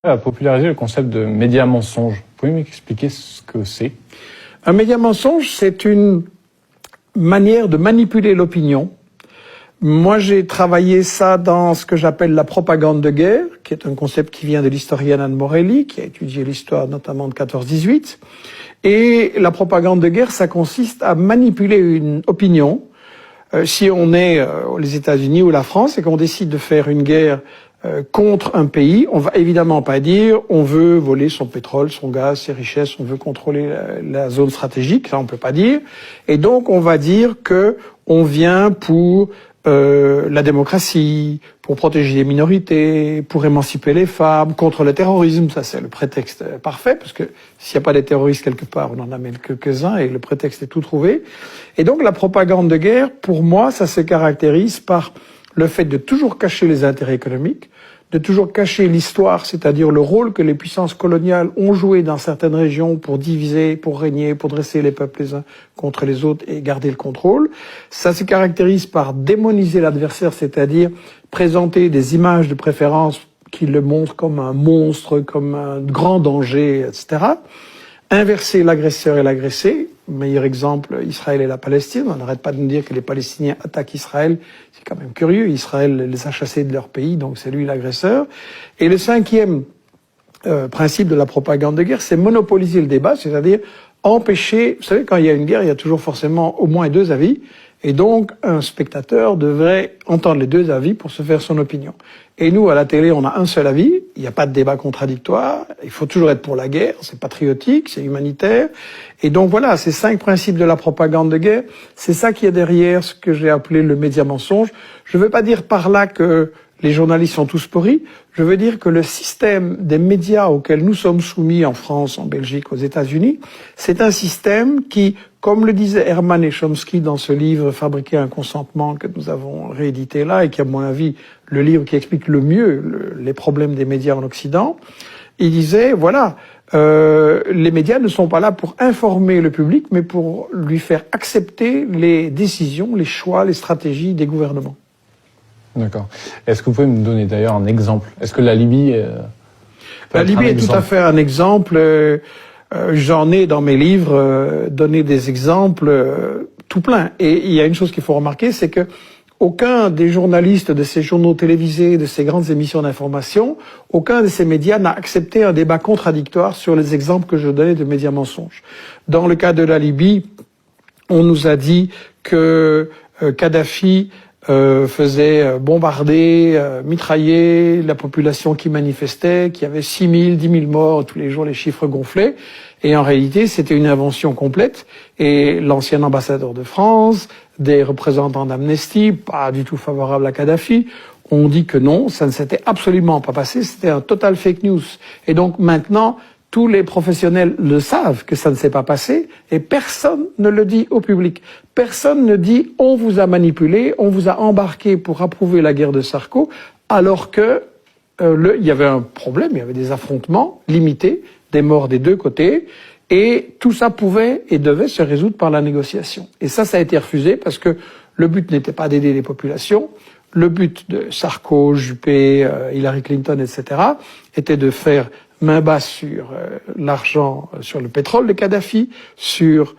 A popularisé le concept de média mensonge. Vous pouvez m'expliquer ce que c'est? Un média mensonge, c'est une manière de manipuler l'opinion. Moi, j'ai travaillé ça dans ce que j'appelle la propagande de guerre, qui est un concept qui vient de l'historienne Anne Morelli, qui a étudié l'histoire notamment de 14-18. Et la propagande de guerre, ça consiste à manipuler une opinion. Si on est les États-Unis ou la France et qu'on décide de faire une guerre contre un pays, on va évidemment pas dire on veut voler son pétrole, son gaz, ses richesses, on veut contrôler la zone stratégique, ça on peut pas dire. Et donc on va dire que on vient pour la démocratie, pour protéger les minorités, pour émanciper les femmes, contre le terrorisme, ça c'est le prétexte parfait, parce que s'il n'y a pas des terroristes quelque part, on en amène quelques-uns et le prétexte est tout trouvé. Et donc la propagande de guerre, pour moi, ça se caractérise par le fait de toujours cacher les intérêts économiques, de toujours cacher l'histoire, c'est-à-dire le rôle que les puissances coloniales ont joué dans certaines régions pour diviser, pour régner, pour dresser les peuples les uns contre les autres et garder le contrôle. Ça se caractérise par démoniser l'adversaire, c'est-à-dire présenter des images de préférence qui le montrent comme un monstre, comme un grand danger, etc. Inverser l'agresseur et l'agressé. Meilleur exemple, Israël et la Palestine. On n'arrête pas de nous dire que les Palestiniens attaquent Israël. C'est quand même curieux. Israël les a chassés de leur pays, donc c'est lui l'agresseur. Et le cinquième principe de la propagande de guerre, c'est monopoliser le débat, c'est-à-dire empêcher... Vous savez, quand il y a une guerre, il y a toujours forcément au moins deux avis. Et donc, un spectateur devrait entendre les deux avis pour se faire son opinion. Et nous, à la télé, on a un seul avis. Il n'y a pas de débat contradictoire. Il faut toujours être pour la guerre. C'est patriotique, c'est humanitaire. Et donc voilà, ces 5 principes de la propagande de guerre, c'est ça qui est derrière ce que j'ai appelé le média mensonge. Je ne veux pas dire par là que les journalistes sont tous pourris. Je veux dire que le système des médias auxquels nous sommes soumis en France, en Belgique, aux États-Unis, c'est un système qui, comme le disait Herman et Chomsky dans ce livre « Fabriquer un consentement » que nous avons réédité là et qui, à mon avis, le livre qui explique le mieux les problèmes des médias en Occident, il disait, voilà, les médias ne sont pas là pour informer le public, mais pour lui faire accepter les décisions, les choix, les stratégies des gouvernements. D'accord. Est-ce que vous pouvez me donner d'ailleurs un exemple? Est-ce que la Libye... La Libye est tout à fait un exemple. J'en ai dans mes livres donné des exemples tout plein. Et il y a une chose qu'il faut remarquer, c'est que aucun des journalistes de ces journaux télévisés, de ces grandes émissions d'information, aucun de ces médias n'a accepté un débat contradictoire sur les exemples que je donnais de médias mensonges. Dans le cas de la Libye, on nous a dit que Kadhafi faisait bombarder, mitrailler la population qui manifestait, qu'il y avait 6 000, 10 000 morts, tous les jours les chiffres gonflaient. Et en réalité, c'était une invention complète. Et l'ancien ambassadeur de France, des représentants d'Amnesty, pas du tout favorables à Kadhafi, ont dit que non, ça ne s'était absolument pas passé, c'était un total fake news. Et donc maintenant, tous les professionnels le savent que ça ne s'est pas passé et personne ne le dit au public. Personne ne dit « on vous a manipulé, on vous a embarqué pour approuver la guerre de Sarko » alors que il y avait un problème, il y avait des affrontements limités, des morts des deux côtés et tout ça pouvait et devait se résoudre par la négociation. Et ça a été refusé parce que le but n'était pas d'aider les populations. Le but de Sarko, Juppé, Hillary Clinton, etc. était de faire main basse sur l'argent, sur le pétrole de Kadhafi, sur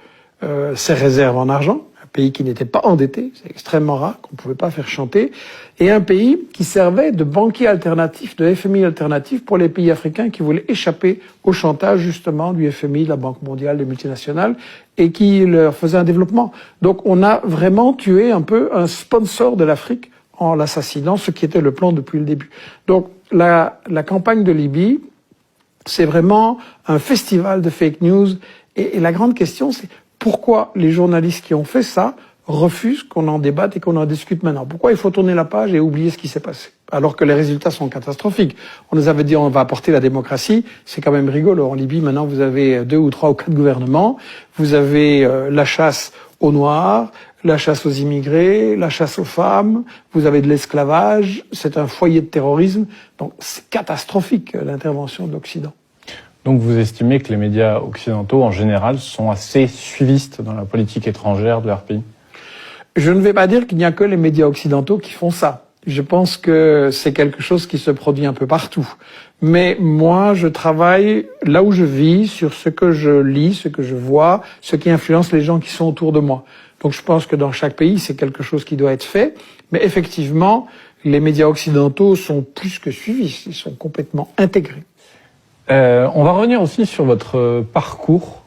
ses réserves en argent, un pays qui n'était pas endetté, c'est extrêmement rare, qu'on ne pouvait pas faire chanter, et un pays qui servait de banquier alternatif, de FMI alternatif pour les pays africains qui voulaient échapper au chantage justement du FMI, de la Banque mondiale, des multinationales, et qui leur faisait un développement. Donc on a vraiment tué un peu un sponsor de l'Afrique en l'assassinant, ce qui était le plan depuis le début. Donc la campagne de Libye, c'est vraiment un festival de fake news. Et la grande question, c'est pourquoi les journalistes qui ont fait ça refusent qu'on en débatte et qu'on en discute maintenant? Pourquoi il faut tourner la page et oublier ce qui s'est passé? Alors que les résultats sont catastrophiques. On nous avait dit on va apporter la démocratie. C'est quand même rigolo. En Libye, maintenant, vous avez 2 ou 3 ou 4 gouvernements. Vous avez la chasse aux Noirs, la chasse aux immigrés, la chasse aux femmes, vous avez de l'esclavage, c'est un foyer de terrorisme. Donc c'est catastrophique l'intervention de l'Occident. Donc vous estimez que les médias occidentaux en général sont assez suivistes dans la politique étrangère de leur pays? Je ne vais pas dire qu'il n'y a que les médias occidentaux qui font ça. Je pense que c'est quelque chose qui se produit un peu partout. Mais moi, je travaille là où je vis, sur ce que je lis, ce que je vois, ce qui influence les gens qui sont autour de moi. Donc je pense que dans chaque pays, c'est quelque chose qui doit être fait. Mais effectivement, les médias occidentaux sont plus que suivis, ils sont complètement intégrés. On va revenir aussi sur votre parcours.